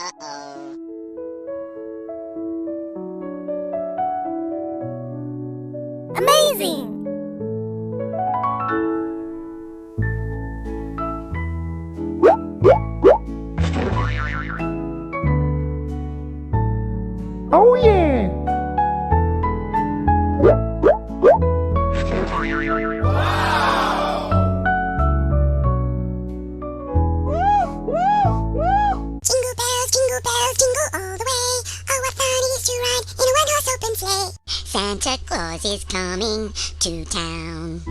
Uh-oh. Amazing! Oh yeah! Jingle bells, jingle all the way. Oh, what fun it is to ride in a one-horse open sleigh. Santa Claus is coming to town.